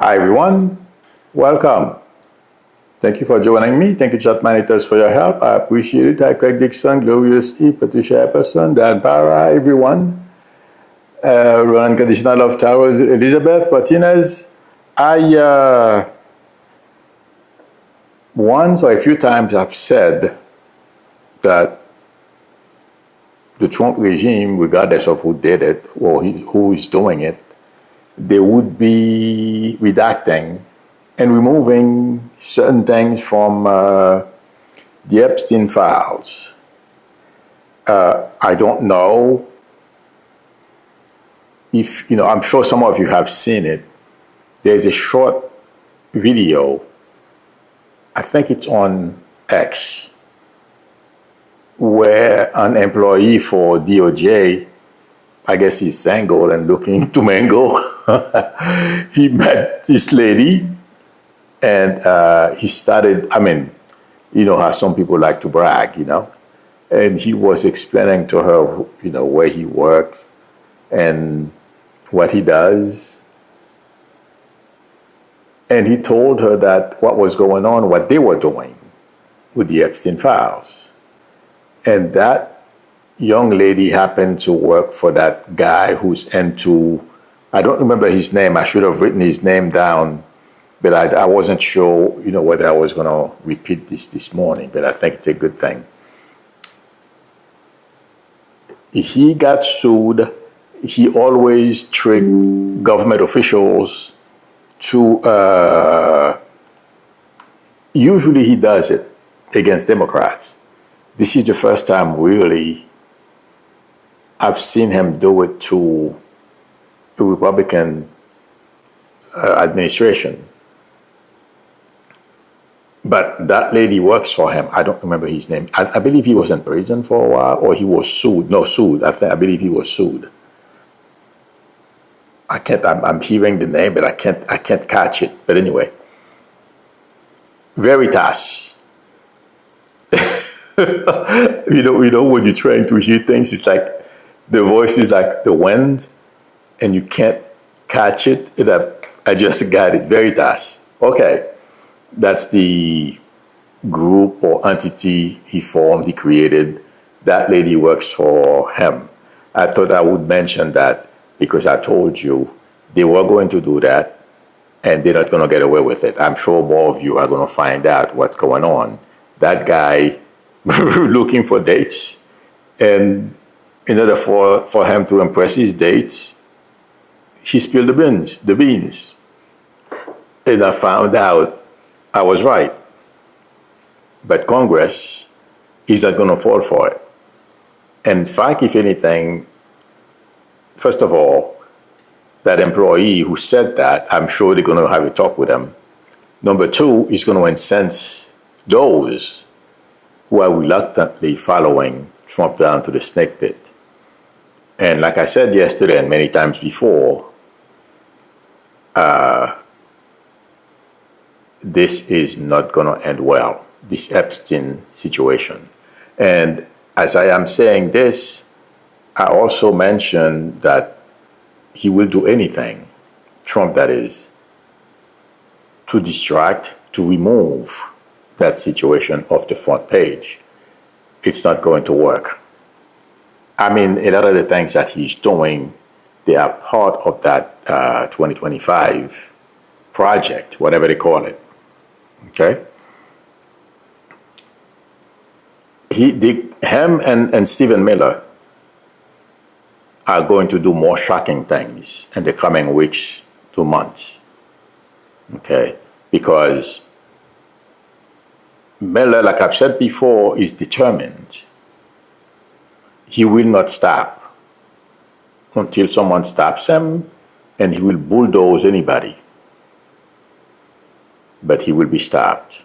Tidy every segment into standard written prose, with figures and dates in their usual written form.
Hi everyone, welcome. Thank you for joining me. Thank you, chat monitors, for your help. I appreciate it. Hi, Craig Dixon, Glorious E, Patricia Epperson, Dan Para, everyone. Unconditional Love Tower, Elizabeth Martinez. Once or a few times I've said that the Trump regime, regardless of who did it or who is doing it, they would be redacting and removing certain things from the Epstein files. I don't know if, I'm sure some of you have seen it. There's a short video, I think it's on X, where an employee for DOJ, I guess he's single and looking to mingle. He met this lady and he started, how some people like to brag, and he was explaining to her, where he works and what he does. And he told her that what was going on, what they were doing with the Epstein files. And that young lady happened to work for that guy who's into, I don't remember his name. I should have written his name down, but I wasn't sure, whether I was going to repeat this morning, but I think it's a good thing. He got sued. He always tricked government officials to, usually he does it against Democrats. This is the first time really I've seen him do it to the Republican administration. But that lady works for him. I don't remember his name. I believe he was in prison for a while, or he was sued. No, sued. I believe he was sued. I'm hearing the name, but I can't catch it. But anyway, Veritas. When you're trying to hear things, it's like the voice is like the wind, and you can't catch it. I just got it. Veritas. Okay, that's the group or entity he formed, he created. That lady works for him. I thought I would mention that because I told you they were going to do that, and they're not going to get away with it. I'm sure more of you are going to find out what's going on. That guy looking for dates, and in order for him to impress his dates, he spilled the beans. And I found out I was right. But Congress is not going to fall for it. And in fact, if anything, first of all, that employee who said that, I'm sure they're going to have a talk with him. Number two, is going to incense those who are reluctantly following Trump down to the snake pit. And like I said yesterday and many times before, this is not going to end well, this Epstein situation. And as I am saying this, I also mentioned that he will do anything, Trump that is, to distract, to remove that situation off the front page. It's not going to work. A lot of the things that he's doing, they are part of that 2025 project, whatever they call it. Okay? Him and Stephen Miller are going to do more shocking things in the coming weeks to months. Okay? Because Miller, like I've said before, is determined. He will not stop until someone stops him, and he will bulldoze anybody. But he will be stopped.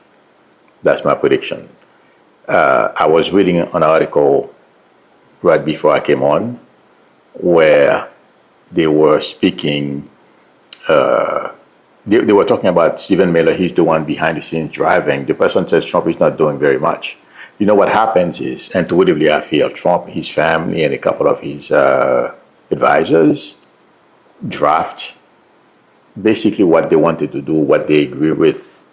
That's my prediction. I was reading an article right before I came on where they were speaking, they were talking about Stephen Miller. He's the one behind the scenes driving. The person says Trump is not doing very much. You know what happens is, intuitively I feel, Trump, his family, and a couple of his advisors draft basically what they wanted to do, what they agree with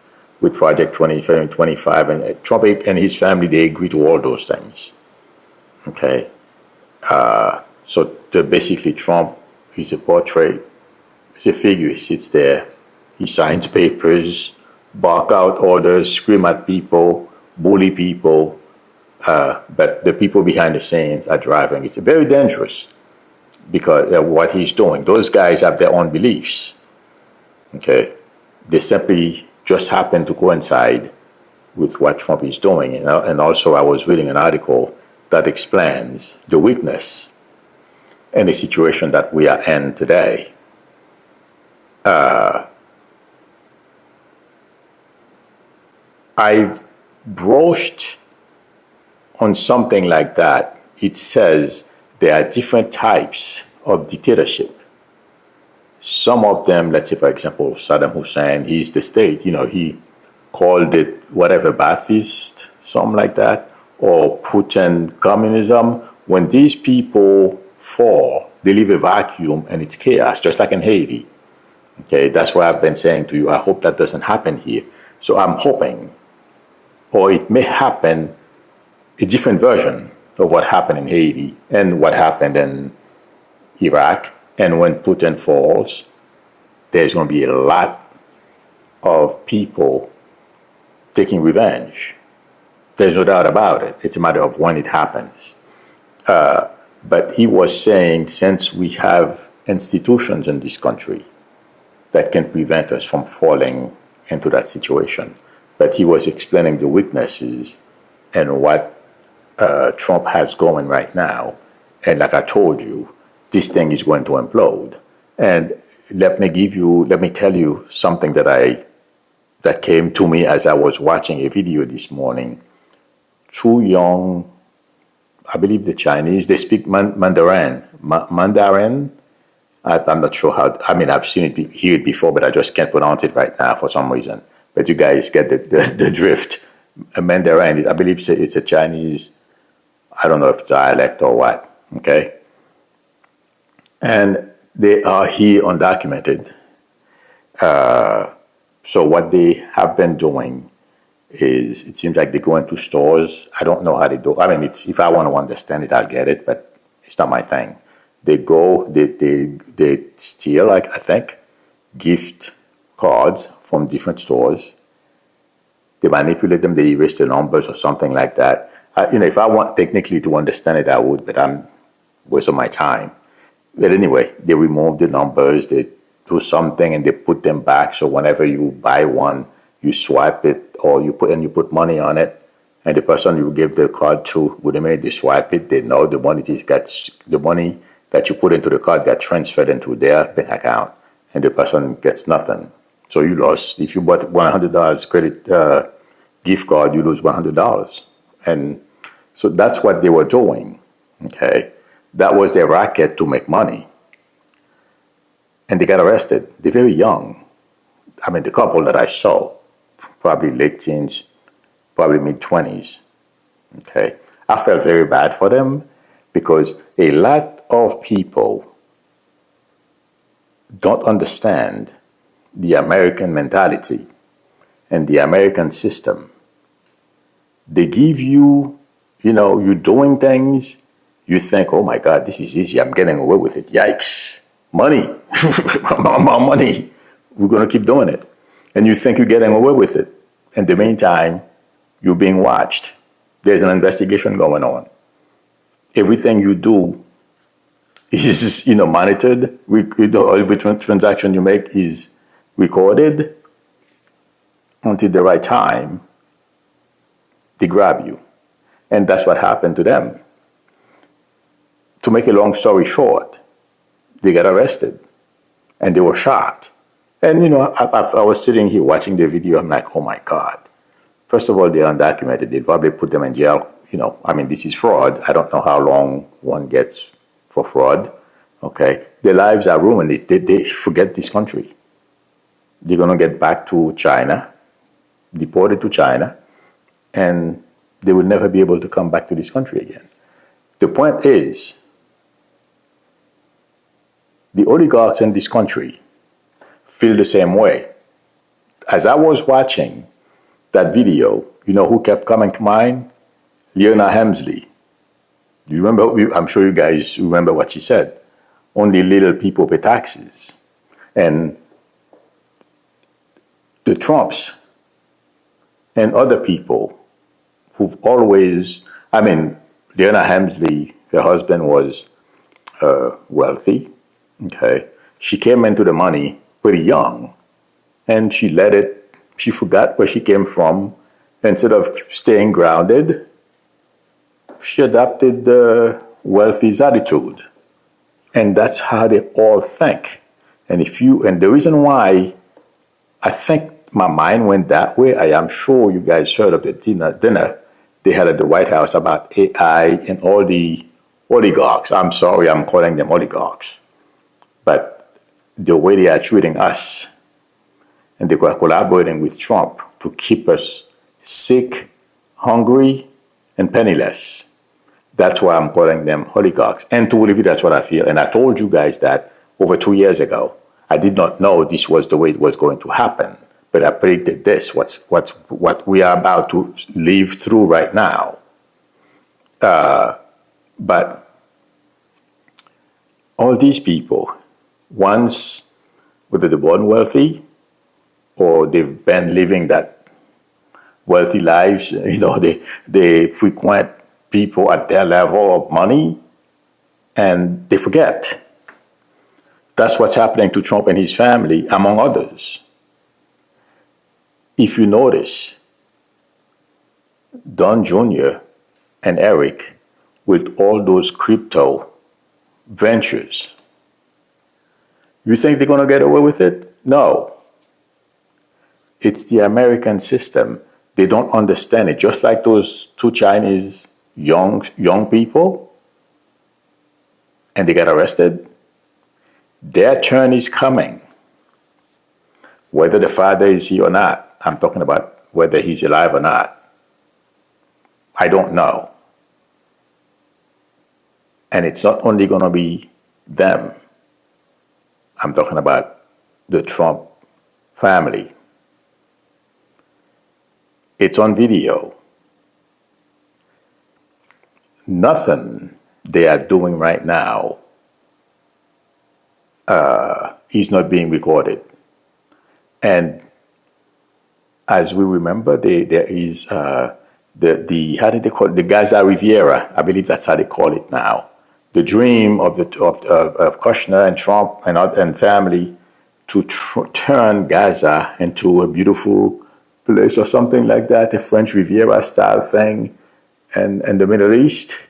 Project 2025, and Trump and his family, they agree to all those things. Okay, so basically Trump is a portrait, he's a figure. He sits there, he signs papers, bark out orders, scream at people, bully people, but the people behind the scenes are driving. It's very dangerous because what he's doing, those guys have their own beliefs. Okay, they simply just happen to coincide with what Trump is doing. And also I was reading an article that explains the weakness and the situation that we are in today. I broached on something like that. It says there are different types of dictatorship. Some of them, let's say, for example, Saddam Hussein, he's the state, he called it whatever, Ba'athist, something like that, or Putin communism. When these people fall, they leave a vacuum and it's chaos, just like in Haiti. Okay, that's why I've been saying to you, I hope that doesn't happen here. So I'm hoping, or it may happen, a different version of what happened in Haiti and what happened in Iraq. And when Putin falls, there's going to be a lot of people taking revenge. There's no doubt about it. It's a matter of when it happens. But he was saying, since we have institutions in this country that can prevent us from falling into that situation, but he was explaining the weaknesses and what Trump has going right now. And like I told you, this thing is going to implode. And let me tell you something that came to me as I was watching a video this morning. Two young, I believe the Chinese, they speak Mandarin. Mandarin? I'm not sure how, I've seen it, hear it before, but I just can't pronounce it right now for some reason. But you guys get the drift. Mandarin, I believe it's a Chinese, I don't know if it's dialect or what, okay? And they are here undocumented. So what they have been doing is, it seems like they go into stores. I don't know how they do. If I want to understand it, I'll get it, but it's not my thing. They go, they steal, I think, gift cards from different stores. They manipulate them, they erase the numbers or something like that. If I want technically to understand it, I would, but I'm wasting my time. But anyway, they remove the numbers, they do something and they put them back. So whenever you buy one, you swipe it or you put money on it. And the person you give the card to, with the minute they swipe it, they know the money that you put into the card got transferred into their bank account and the person gets nothing. So you lost. If you bought $100 credit gift card, you lose $100. And so that's what they were doing, okay? That was their racket to make money. And they got arrested. They're very young. The couple that I saw, probably late teens, probably mid-20s, okay? I felt very bad for them because a lot of people don't understand the American mentality and the American system. They give you, you're doing things, you think, oh my God, this is easy, I'm getting away with it. Yikes, money, more money, we're going to keep doing it. And you think you're getting away with it. In the meantime, you're being watched. There's an investigation going on. Everything you do is, monitored. Every transaction you make is recorded until the right time. They grab you. And that's what happened to them. To make a long story short, they got arrested and they were shocked. And, I was sitting here watching the video. I'm like, oh my God. First of all, they're undocumented. They'll probably put them in jail. This is fraud. I don't know how long one gets for fraud. Okay. Their lives are ruined. They forget this country. They're going to get back to China, deported to China, and they will never be able to come back to this country again. The point is, the oligarchs in this country feel the same way. As I was watching that video, you know who kept coming to mind? Leona Hemsley. Do you remember? I'm sure you guys remember what she said. Only little people pay taxes. And the Trumps and other people who've always, Leona Hemsley, her husband was wealthy, okay? She came into the money pretty young, and she forgot where she came from. Instead of staying grounded, she adopted the wealthy's attitude. And that's how they all think. And the reason why I think my mind went that way, I am sure you guys heard of the dinner they had at the White House about AI and all the oligarchs. I'm sorry, I'm calling them oligarchs. But the way they are treating us, and they were collaborating with Trump to keep us sick, hungry, and penniless. That's why I'm calling them oligarchs. And to believe that's what I feel. And I told you guys that over 2 years ago. I did not know this was the way it was going to happen. But I predicted this, what we are about to live through right now. But all these people, once, whether they're born wealthy or they've been living that wealthy lives, they frequent people at their level of money and they forget. That's what's happening to Trump and his family, among others. If you notice, Don Jr. and Eric, with all those crypto ventures, you think they're going to get away with it? No. It's the American system. They don't understand it. Just like those two Chinese young people, and they got arrested. Their turn is coming. Whether the father is here or not, I'm talking about whether he's alive or not. I don't know. And it's not only going to be them. I'm talking about the Trump family. It's on video. Nothing they are doing right now is not being recorded. And as we remember, there is how did they call it? The Gaza Riviera. I believe that's how they call it now. The dream of Kushner and Trump and family to turn Gaza into a beautiful place or something like that, a French Riviera style thing, and the Middle East,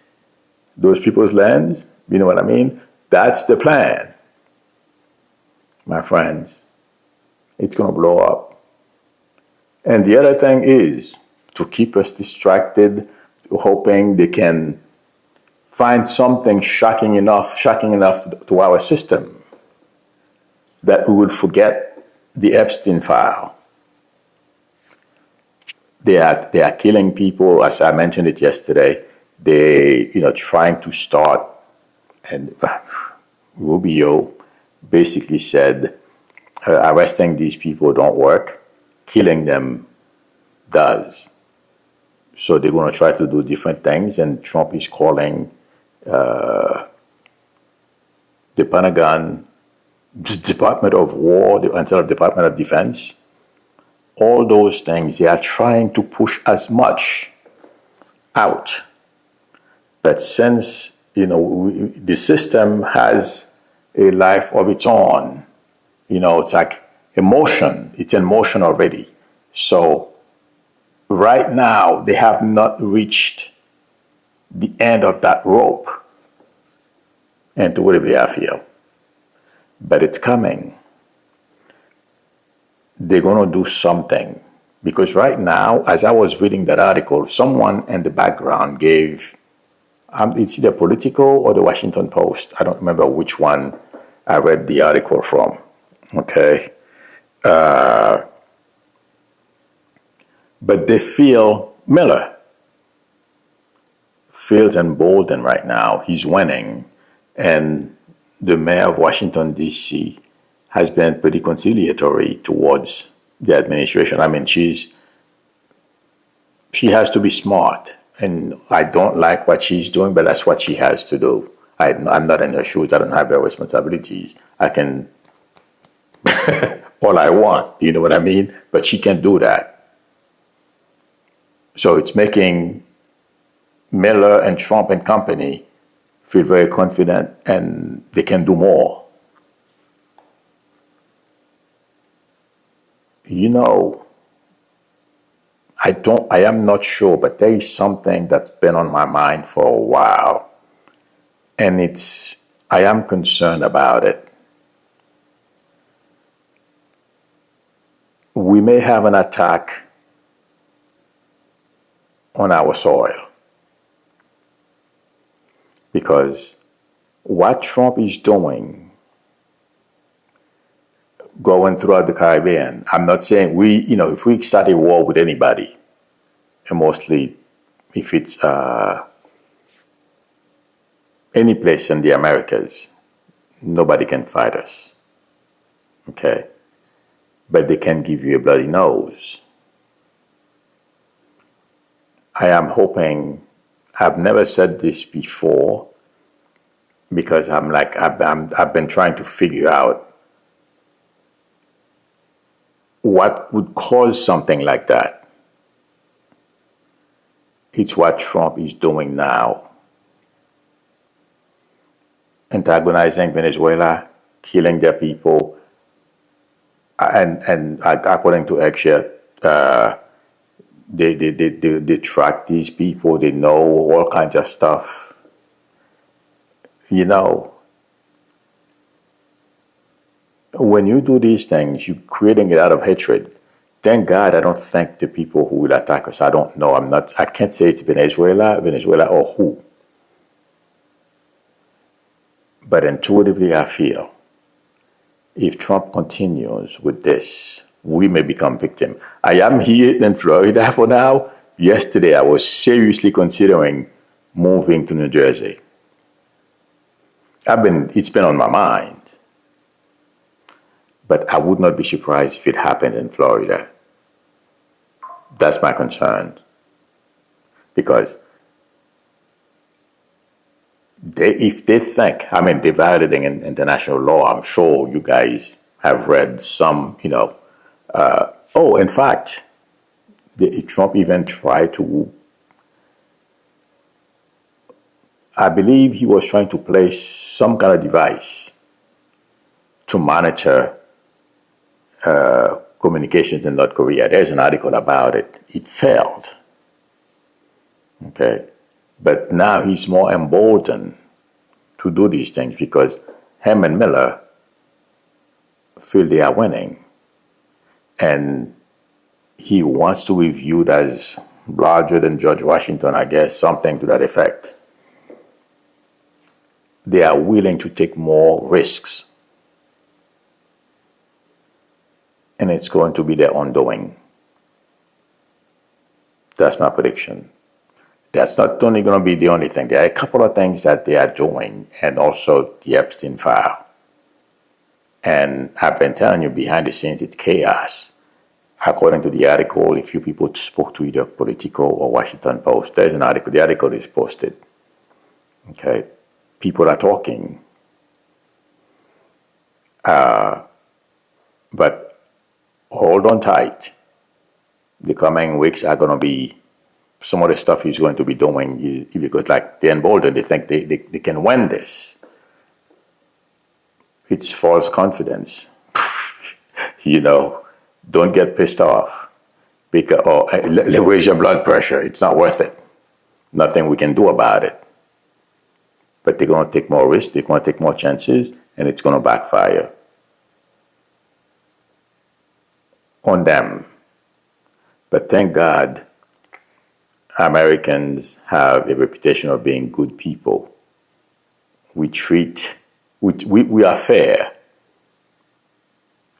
those people's land. You know what I mean? That's the plan, my friends. It's going to blow up. And the other thing is to keep us distracted, hoping they can find something shocking enough to our system that we would forget the Epstein file. They are killing people, as I mentioned it yesterday. They, trying to start, and Rubio basically said, arresting these people don't work, killing them does. So they're going to try to do different things, and Trump is calling the Pentagon, Department of War, instead of Department of Defense. All those things, they are trying to push as much out. But since, the system has a life of its own, it's like emotion. It's in motion already. So right now, they have not reached the end of that rope. And to whatever I feel. But it's coming. They're going to do something. Because right now, as I was reading that article, someone in the background gave, it's either Politico or the Washington Post. I don't remember which one I read the article from. Okay. But they feel Miller feels emboldened right now. He's winning. And the mayor of Washington, D.C., has been pretty conciliatory towards the administration. I mean, she has to be smart, and I don't like what she's doing, but that's what she has to do. I'm not in her shoes. I don't have her responsibilities. I can all I want, you know what I mean? But she can't do that. So it's making Miller and Trump and company feel very confident, and they can do more. You know, I am not sure, but there is something that's been on my mind for a while. And I am concerned about it. We may have an attack on our soil. Because what Trump is doing, going throughout the Caribbean, I'm not saying if we start a war with anybody, and mostly if it's any place in the Americas, nobody can fight us. Okay? But they can give you a bloody nose. I am hoping, I've never said this before, because I've been trying to figure out what would cause something like that. It's what Trump is doing now. Antagonizing Venezuela, killing their people, and according to Asia, they track these people, they know all kinds of stuff. You know, when you do these things, you're creating it out of hatred. Thank God I don't think the people who will attack us, I don't know, I can't say it's Venezuela or who. But intuitively I feel, if Trump continues with this, we may become victim. I am here in Florida for now. Yesterday, I was seriously considering moving to New Jersey. It's been on my mind. But I would not be surprised if it happened in Florida. That's my concern. Because if they think, they're violating international law, I'm sure you guys have read some, in fact, Trump even tried to, I believe he was trying to place some kind of device to monitor communications in North Korea. There's an article about it. It failed. Okay? But now he's more emboldened to do these things because him and Miller feel they are winning. And he wants to be viewed as larger than George Washington, I guess, something to that effect. They are willing to take more risks. And it's going to be their undoing. That's my prediction. That's not only going to be the only thing. There are a couple of things that they are doing, and also the Epstein file. And I've been telling you, behind the scenes, it's chaos. According to the article, if you people spoke to either Politico or Washington Post, there's an article. The article is posted. Okay? People are talking. But hold on tight. The coming weeks are going to be, some of the stuff he's going to be doing, because they're emboldened, they think they can win this. It's false confidence. Don't get pissed off. Or raise your blood pressure. It's not worth it. Nothing we can do about it. But they're going to take more risks, they're going to take more chances, and it's going to backfire on them. But thank God, Americans have a reputation of being good people. We are fair,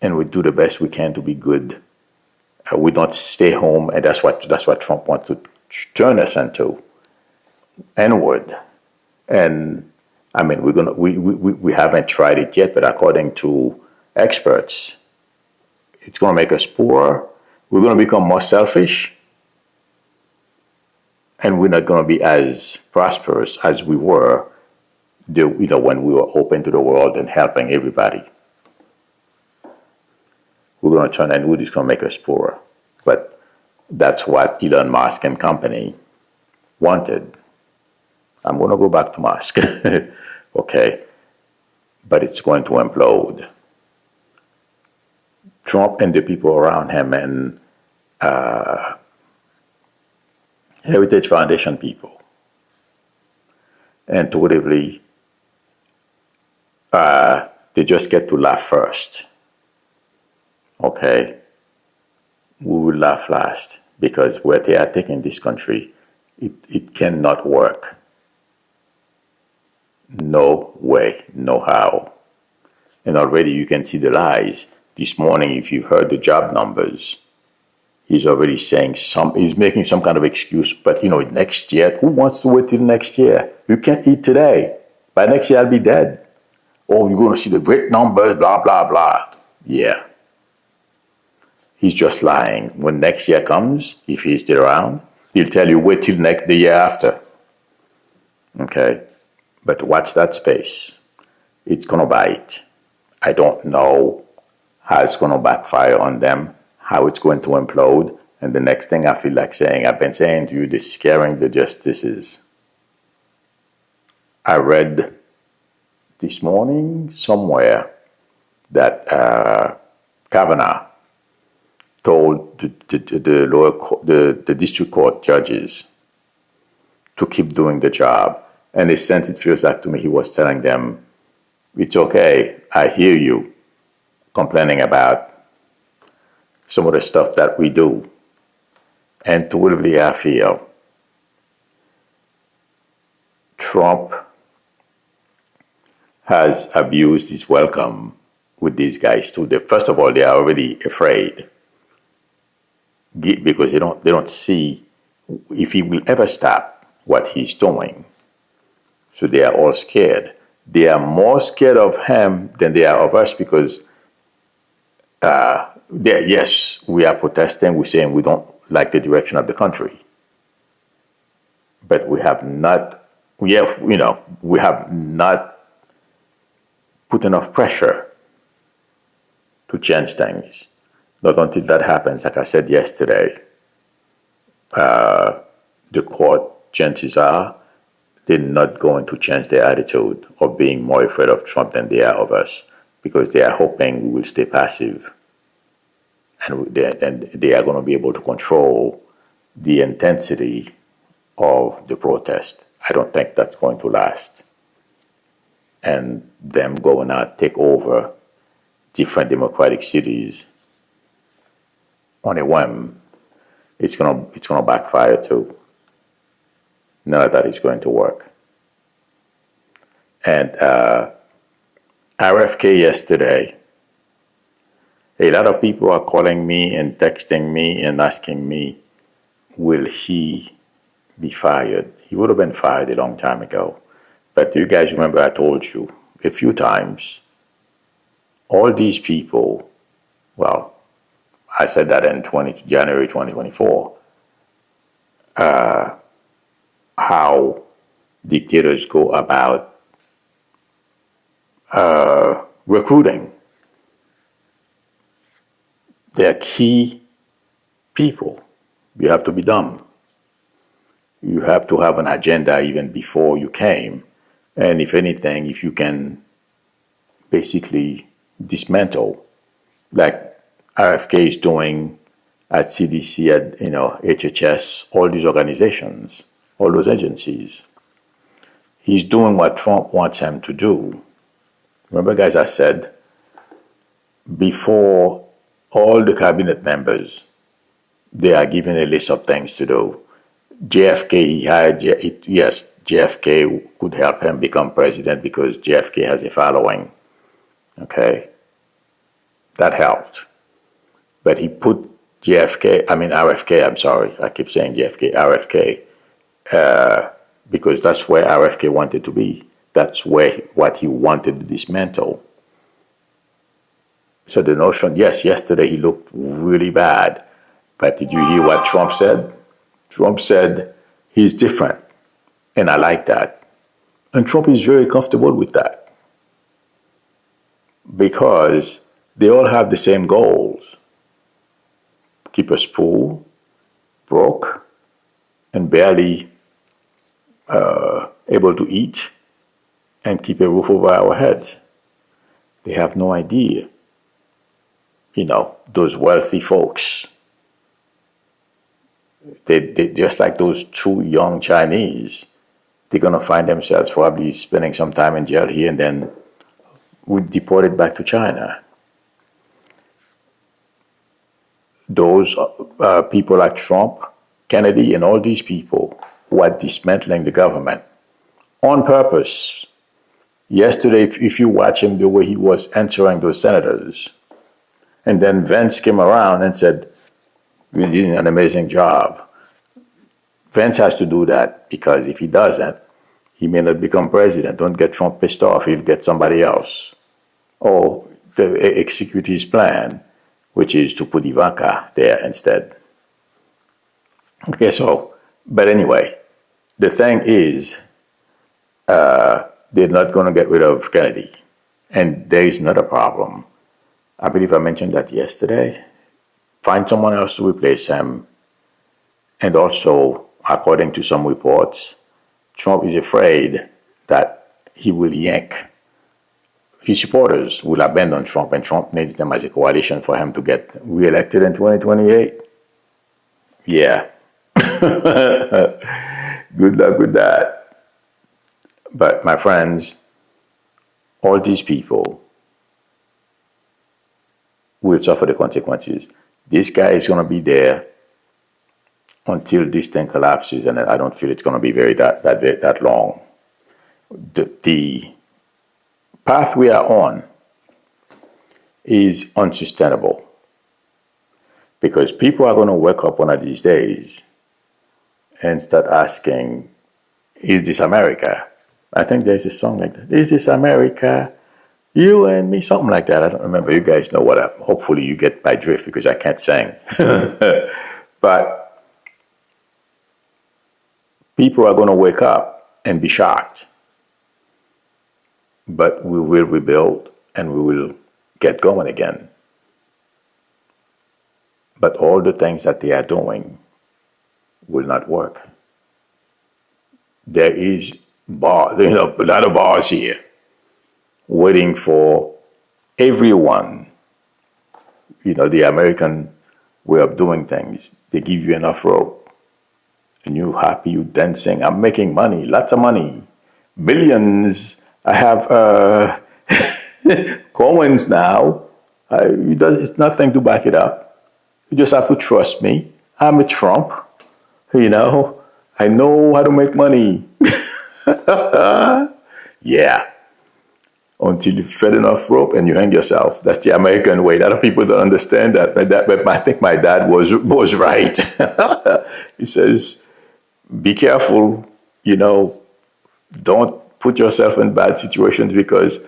and we do the best we can to be good. We don't stay home, and that's what Trump wants to turn us into, N-word. And we haven't tried it yet, but according to experts. It's going to make us poorer. We're going to become more selfish. And we're not going to be as prosperous as we were when we were open to the world and helping everybody. We're going to turn and it's going to make us poorer. But that's what Elon Musk and company wanted. I'm going to go back to Musk. Okay. But it's going to implode. Trump and the people around him and Heritage Foundation people intuitively they just get to laugh first. Okay, we will laugh last because where they are taking this country, it cannot work. No way, no how. And already you can see the lies. This morning, if you heard the job numbers, he's already saying he's making some kind of excuse, but next year, who wants to wait till next year? You can't eat today. By next year, I'll be dead. Oh, you're going to see the great numbers, blah, blah, blah. Yeah. He's just lying. When next year comes, if he's still around, he'll tell you wait till the year after. Okay? But watch that space. It's going to bite. I don't know how it's going to backfire on them, how it's going to implode. And the next thing I feel like saying, I've been saying to you, this scaring the justices. I read this morning somewhere that Kavanaugh told the lower court, the district court judges to keep doing the job. And in a sense, it feels like to me he was telling them, it's okay, I hear you complaining about some of the stuff that we do. And intuitively, I feel Trump has abused his welcome with these guys too. First of all, they are already afraid because they don't see if he will ever stop what he's doing. So they are all scared. They are more scared of him than they are of us because, yes, we are protesting. We're saying we don't like the direction of the country. But we have not put enough pressure to change things. Not until that happens, like I said yesterday, the court, chances are, they're not going to change their attitude of being more afraid of Trump than they are of us because they are hoping we will stay passive and they are going to be able to control the intensity of the protest. I don't think that's going to last. And them going out take over different democratic cities on a whim, it's gonna backfire too. None of that is going to work. And RFK yesterday, a lot of people are calling me and texting me and asking me, will he be fired? He would have been fired a long time ago. But do you guys remember I told you a few times, all these people, well, I said that in January 2024, how dictators go about recruiting their key people. You have to be dumb. You have to have an agenda even before you came. And if anything, if you can basically dismantle, like RFK is doing at CDC, at HHS, all these organizations, all those agencies. He's doing what Trump wants him to do. Remember, guys, I said before all the cabinet members, they are given a list of things to do. JFK, he hired, yes, JFK could help him become president because JFK has a following. Okay? That helped. But he put RFK, I'm sorry, I keep saying JFK, RFK, because that's where RFK wanted to be. That's what he wanted to dismantle. So the notion, yes, yesterday he looked really bad, but did you hear what Trump said? Trump said he's different, and I like that. And Trump is very comfortable with that because they all have the same goals: keep us poor, broke, and barely able to eat and keep a roof over our heads. They have no idea. Those wealthy folks, they just like those two young Chinese, they're going to find themselves probably spending some time in jail here and then we deported back to China. Those people like Trump, Kennedy, and all these people who are dismantling the government on purpose. Yesterday, if you watch him, the way he was answering those senators, and then Vance came around and said, "You're doing an amazing job." Vance has to do that because if he doesn't, he may not become president. Don't get Trump pissed off. He'll get somebody else. Or execute his plan, which is to put Ivanka there instead. Okay, but anyway, the thing is, they're not going to get rid of Kennedy. And there is not a problem. I believe I mentioned that yesterday. Find someone else to replace him. And also, according to some reports, Trump is afraid that he will yank. His supporters will abandon Trump, and Trump needs them as a coalition for him to get reelected in 2028. Yeah. Good luck with that. But my friends, all these people will suffer the consequences. This guy is going to be there until this thing collapses, and I don't feel it's going to be that long. The path we are on is unsustainable because people are going to wake up one of these days and start asking, "Is this America?" I think there's a song like that. "Is this America? You and me," something like that. I don't remember. You guys know hopefully you get my drift because I can't sing. But people are going to wake up and be shocked. But we will rebuild and we will get going again. But all the things that they are doing will not work. There is a lot of bars here waiting for everyone. The American way of doing things. They give you enough rope and you're happy, you're dancing. I'm making money, lots of money, billions. I have coins now. It's nothing to back it up. You just have to trust me. I'm a Trump. I know how to make money. Yeah. Until you've fed enough rope and you hang yourself. That's the American way. A lot of people don't understand that. But I think my dad was right. He says, be careful, don't put yourself in bad situations because,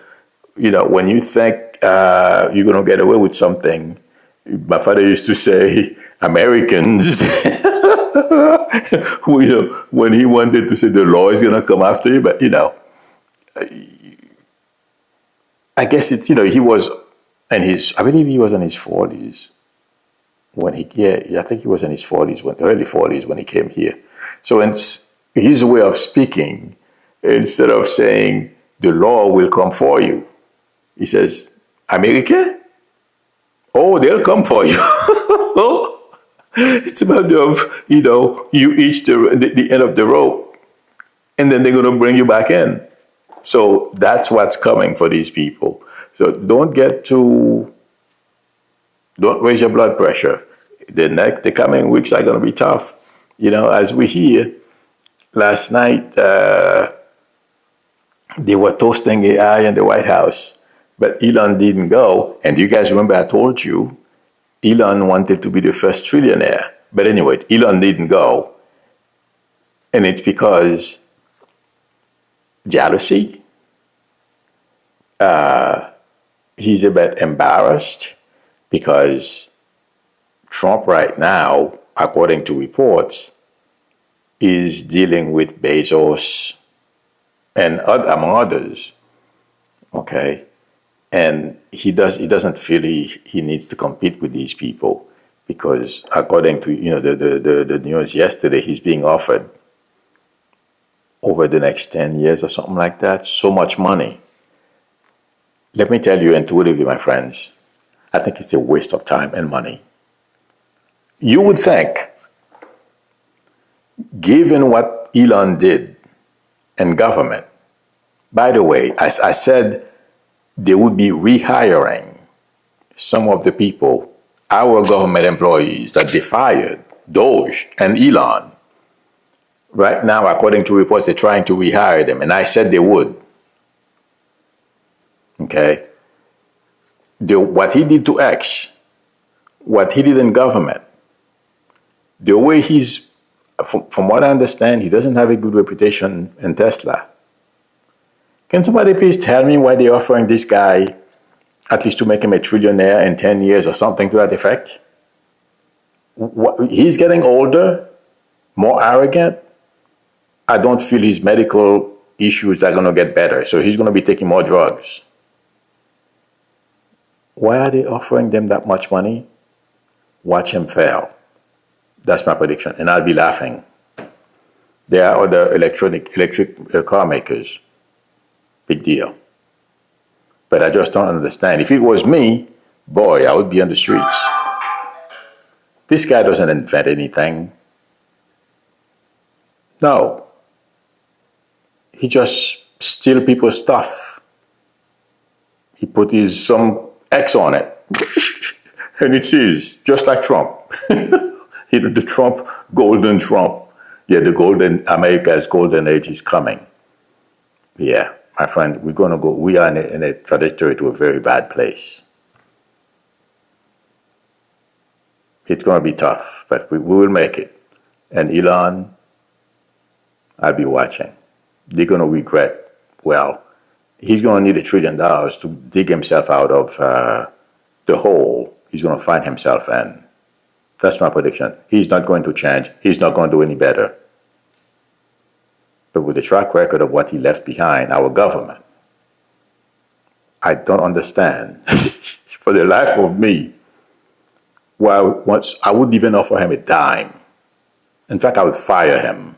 when you think you're going to get away with something, my father used to say, Americans, when he wanted to say the law is going to come after you, but, I guess it's, he was I believe he was in his 40s I think he was in his 40s, early 40s when he came here. So it's his way of speaking, instead of saying the law will come for you, he says, America? Oh, they'll come for you. It's a matter of, you reach the end of the rope and then they're going to bring you back in. So that's what's coming for these people. So don't raise your blood pressure. The coming weeks are going to be tough. As we hear, last night, they were toasting AI in the White House, but Elon didn't go. And you guys remember I told you, Elon wanted to be the first trillionaire. But anyway, Elon didn't go. And it's because jealousy, he's a bit embarrassed because Trump right now, according to reports, is dealing with Bezos and among others. Okay, and he doesn't feel he needs to compete with these people because according to the news yesterday, he's being offered over the next 10 years or something like that so much money. Let me tell you intuitively, my friends, I think it's a waste of time and money. You would think, given what Elon did in government, by the way, as I said, they would be rehiring some of the people, our government employees that they fired, DOJ and Elon. Right now, according to reports, they're trying to rehire them, and I said they would. Okay? What he did to X, what he did in government, the way he's, from what I understand, he doesn't have a good reputation in Tesla. Can somebody please tell me why they're offering this guy at least to make him a trillionaire in 10 years or something to that effect? He's getting older, more arrogant. I don't feel his medical issues are going to get better, so he's going to be taking more drugs. Why are they offering them that much money? Watch him fail. That's my prediction, and I'll be laughing. There are other electric car makers. Big deal. But I just don't understand. If it was me, boy, I would be on the streets. This guy doesn't invent anything. No. He just steals people's stuff. He put some X on it. And it is just like Trump. The Trump, golden Trump. Yeah, America's golden age is coming. Yeah, my friend, we are in a trajectory to a very bad place. It's going to be tough, but we will make it. And Elon, I'll be watching. They're going to regret, he's going to need $1 trillion to dig himself out of the hole he's going to find himself in. That's my prediction. He's not going to change. He's not going to do any better. But with the track record of what he left behind, our government, I don't understand. For the life of me, I wouldn't even offer him a dime. In fact, I would fire him.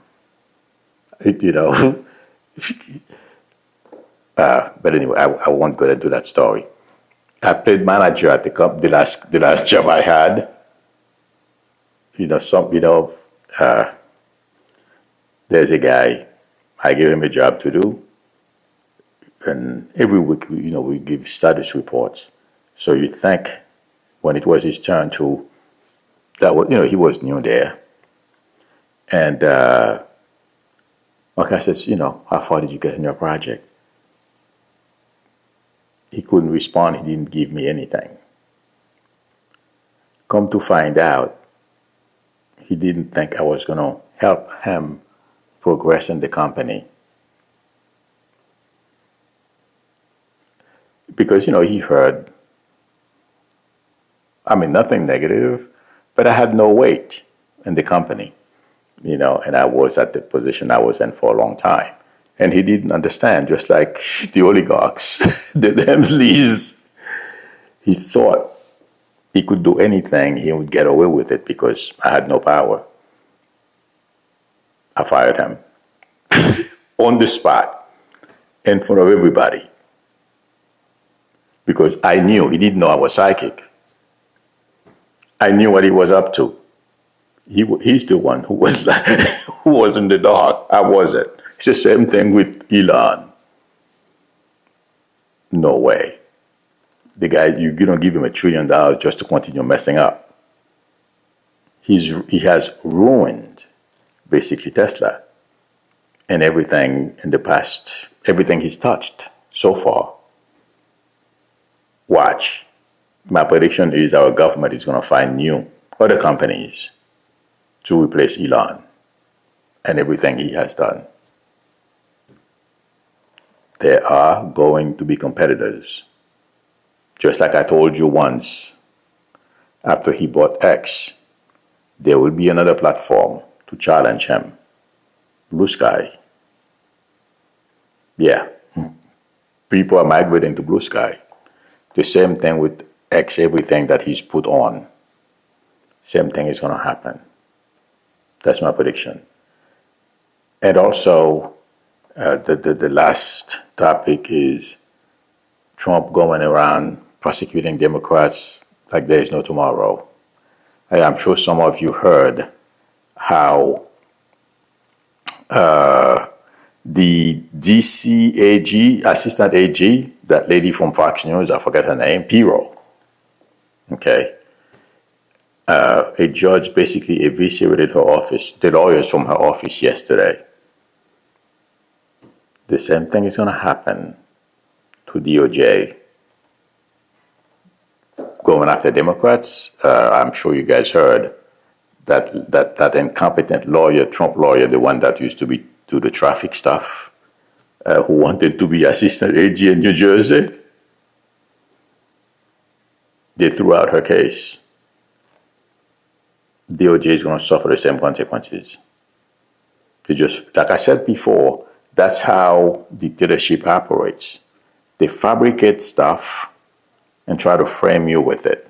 But anyway, I won't go into that story. I played manager at the last job I had. There's a guy, I gave him a job to do, and every week, we give status reports. So you think when it was his turn he was new there, and I said, how far did you get in your project? He couldn't respond. He didn't give me anything. Come to find out, he didn't think I was going to help him progress in the company. Because, he heard, nothing negative, but I had no weight in the company, and I was at the position I was in for a long time. And he didn't understand, just like the oligarchs, the Hemsleys. He thought he could do anything, he would get away with it because I had no power. I fired him on the spot, in front of everybody. Because I knew, he didn't know I was psychic. I knew what he was up to. He's the one who was in the dark. I wasn't. It's the same thing with Elon. No way. The guy, you don't give him $1 trillion just to continue messing up. He has ruined, basically, Tesla and everything in the past, everything he's touched so far. Watch. My prediction is our government is going to find other companies to replace Elon and everything he has done. There are going to be competitors. Just like I told you once, after he bought X, there will be another platform to challenge him. Blue Sky. Yeah. People are migrating to Blue Sky. The same thing with X, everything that he's put on. Same thing is going to happen. That's my prediction. And also, the last topic is Trump going around prosecuting Democrats like there is no tomorrow. I'm sure some of you heard how the DC AG, assistant AG, that lady from Fox News, I forget her name, Piro, okay, a judge basically eviscerated her office, the lawyers from her office yesterday. The same thing is going to happen to DOJ. Going after Democrats, I'm sure you guys heard that incompetent lawyer, Trump lawyer, the one that used to do the traffic stuff, who wanted to be assistant AG in New Jersey, they threw out her case. DOJ is going to suffer the same consequences. They just, like I said before, that's how dictatorship operates. They fabricate stuff and try to frame you with it.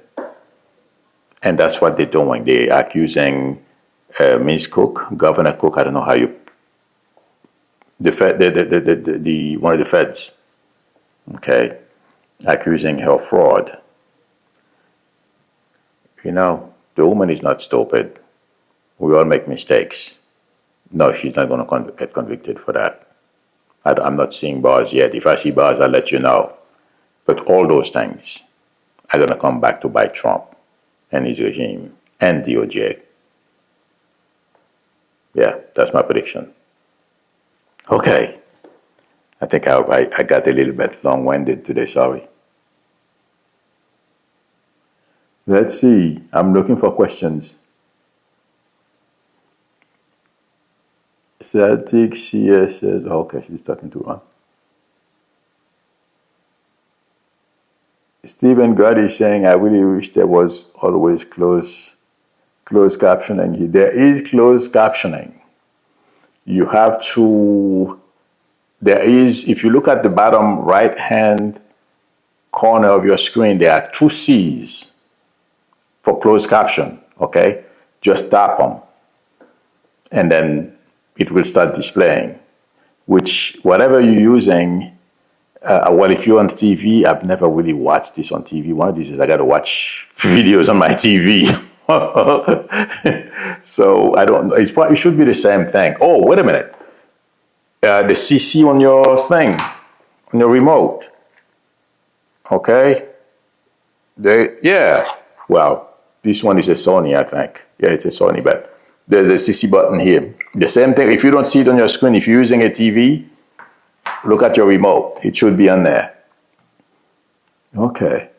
And that's what they're doing. They're accusing Ms. Cook, Governor Cook, I don't know how you, one of the feds, okay, accusing her of fraud. You know, the woman is not stupid. We all make mistakes. No, she's not going to get convicted for that. I'm not seeing bars yet. If I see bars, I'll let you know. But all those things are going to come back to bite Trump and his regime and DOJ. Yeah, that's my prediction. Okay. I think I got a little bit long-winded today, sorry. Let's see. I'm looking for questions. Celtic CS says, oh, okay, she's talking to Ron. Stephen Grady is saying, I really wish there was always closed captioning. There is closed captioning. You have to, there is, if you look at the bottom right-hand corner of your screen, there are 2 C's for closed caption, okay? Just tap them, and then it will start displaying, which whatever you're using, well, if you're on TV, I've never really watched this on TV. One of these days I got to watch videos on my TV. So I don't know. It should be the same thing. Oh, wait a minute. The CC on your thing, on your remote. Okay. Yeah. Well, this one is a Sony, I think. Yeah, it's a Sony, but there's a CC button here. The same thing. If you don't see it on your screen, if you're using a TV, look at your remote. It should be on there. Okay.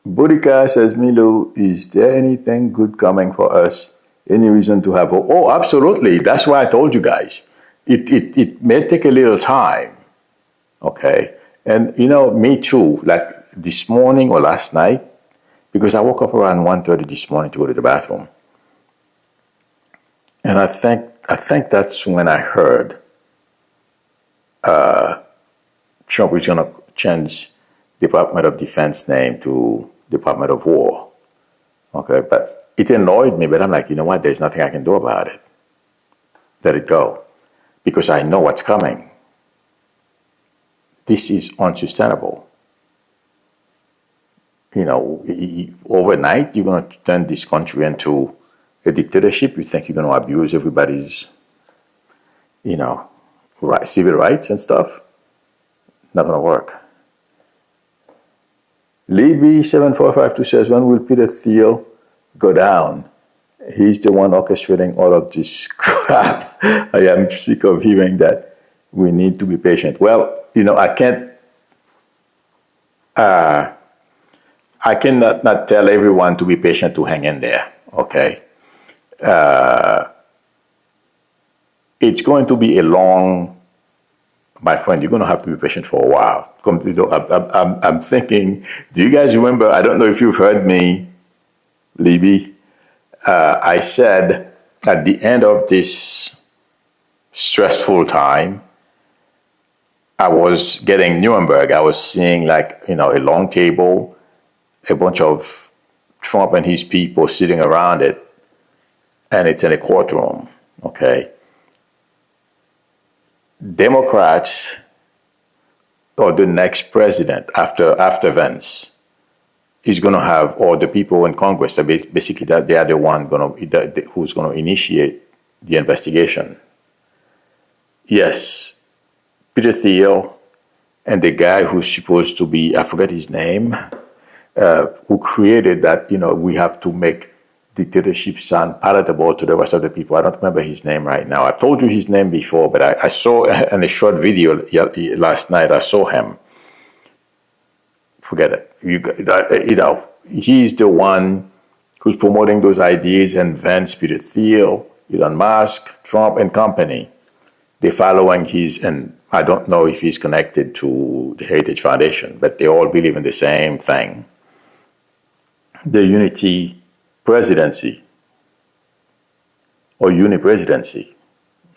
Boudica says, Milou, is there anything good coming for us? Any reason to have hope? Oh, absolutely. That's why I told you guys. It may take a little time. Okay. And, you know, me too. Like this morning or last night, because I woke up around 1:30 this morning to go to the bathroom. And I think that's when I heard Trump was going to change Department of Defense name to Department of War. Okay, but it annoyed me, but I'm like, you know what? There's nothing I can do about it. Let it go. Because I know what's coming. This is unsustainable. You know, overnight, you're going to turn this country into a dictatorship. You think you're going to abuse everybody's, you know, civil rights and stuff. Not going to work. Libby7452 says, when will Peter Thiel go down? He's the one orchestrating all of this crap. I am sick of hearing that we need to be patient. Well, you know, I cannot not tell everyone to be patient, to hang in there, okay? It's going to be a long my friend, you're going to have to be patient for a while. I'm thinking, do you guys remember, I don't know if you've heard me, Libby, I said at the end of this stressful time, I was getting Nuremberg. I was seeing a long table, a bunch of Trump and his people sitting around it, and it's in a courtroom, okay? Democrats, or the next president after Vance, is going to have, or the people in Congress, basically that they are the one who's going to initiate the investigation. Yes, Peter Thiel and the guy who's supposed to be, I forget his name, who created that, we have to make dictatorship sound palatable to the rest of the people. I don't remember his name right now. I told you his name before, but I saw in a short video last night, I saw him. Forget it. He's the one who's promoting those ideas, and Vance, Peter Thiel, Elon Musk, Trump, and company. They're following and I don't know if he's connected to the Heritage Foundation, but they all believe in the same thing. The unity presidency or unipresidency,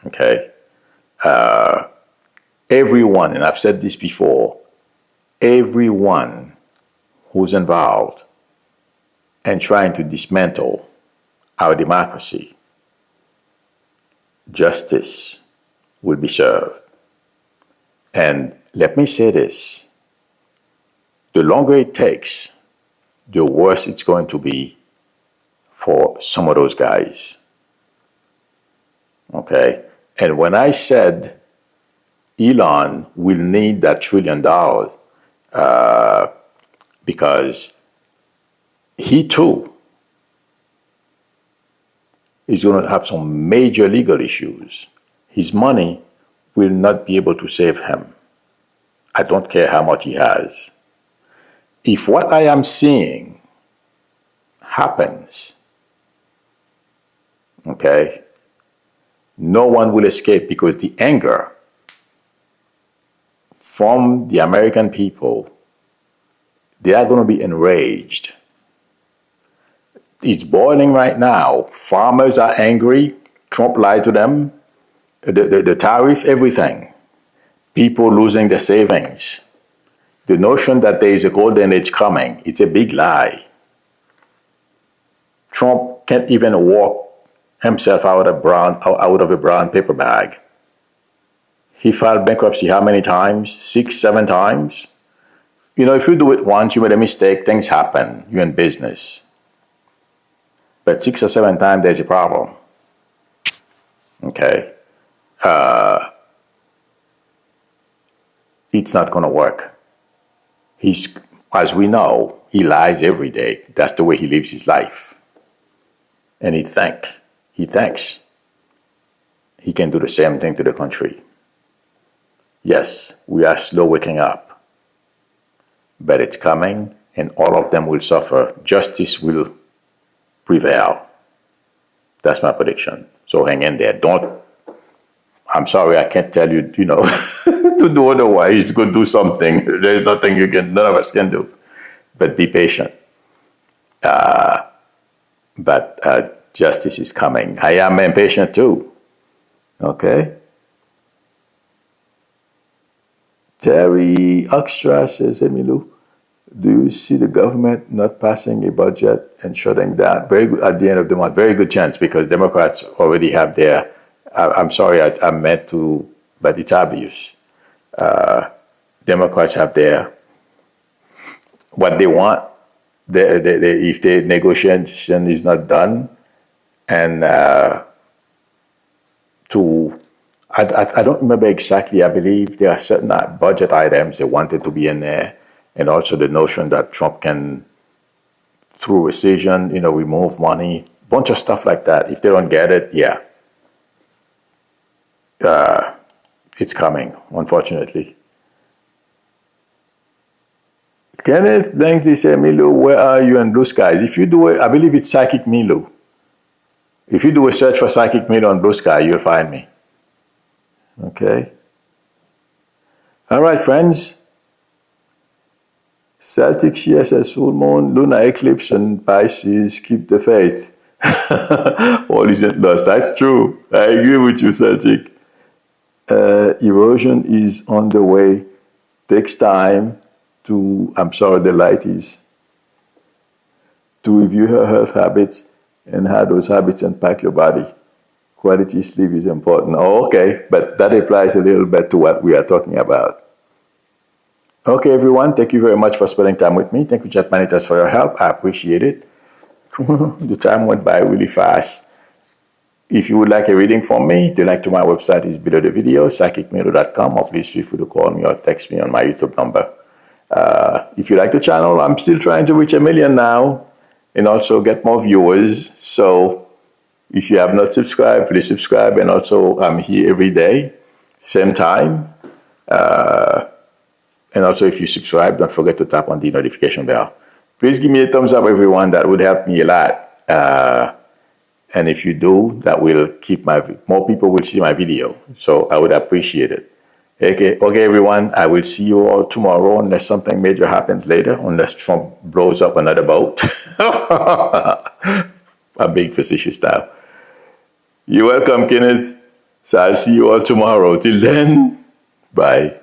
okay? Everyone, and I've said this before, everyone who's involved in trying to dismantle our democracy, justice will be served. And let me say this, the longer it takes, the worse it's going to be for some of those guys, okay? And when I said Elon will need that $1 trillion because he too is going to have some major legal issues. His money will not be able to save him. I don't care how much he has. If what I am seeing happens, okay, no one will escape, because the anger from the American people, they are going to be enraged. It's boiling right now. Farmers are angry. Trump lied to them. The tariff, everything. People losing their savings. The notion that there is a golden age coming, it's a big lie. Trump can't even walk himself out of a brown paper bag. He filed bankruptcy how many times? 6, 7 times? If you do it once, you made a mistake, things happen. You're in business. But 6 or 7 times, there's a problem. Okay? It's not going to work. As we know, he lies every day. That's the way he lives his life. And he thinks he can do the same thing to the country. Yes, we are slow waking up, but it's coming, and all of them will suffer. Justice will prevail. That's my prediction. So hang in there. I'm sorry, I can't tell you, to do otherwise. Go do something. There's nothing none of us can do. But be patient. But justice is coming. I am impatient too. Okay? Terry Extra says, hey, Milou, do you see the government not passing a budget and shutting down? Very good at the end of the month. Very good chance, because Democrats already have their, I'm sorry, I meant to, but it's obvious. Democrats have their, what they want. If the negotiation is not done, and I don't remember exactly. I believe there are certain budget items they wanted to be in there, and also the notion that Trump can, through rescission, remove money, bunch of stuff like that. If they don't get it, yeah, it's coming, unfortunately. Kenneth Langsley said, Milou, where are you in Blue Skies? If you do it, I believe it's Psychic Milou. If you do a search for Psychic Milou on Blue Sky, you'll find me. Okay? All right, friends. Celtics, CSS, full moon, lunar eclipse, and Pisces, keep the faith. All isn't lost. That's true. I agree with you, Celtic. Erosion is on the way. Takes time to, the light is, to review her health habits and how those habits impact your body. Quality sleep is important. Oh, okay, but that applies a little bit to what we are talking about. Okay, everyone, thank you very much for spending time with me. Thank you, Chat Manitas, for your help. I appreciate it. The time went by really fast. If you would like a reading from me, the link to my website is below the video, psychicmilou.com, or please feel free to call me or text me on my YouTube number. If you like the channel, I'm still trying to reach 1 million now and also get more viewers. So if you have not subscribed, please subscribe. And also, I'm here every day, same time. And also, if you subscribe, don't forget to tap on the notification bell. Please give me a thumbs up, everyone. That would help me a lot. And if you do, that will keep more people will see my video. So I would appreciate it. Okay, everyone. I will see you all tomorrow unless something major happens later, unless Trump blows up another boat. I'm being facetious now. You're welcome, Kenneth. So I'll see you all tomorrow. Till then, bye.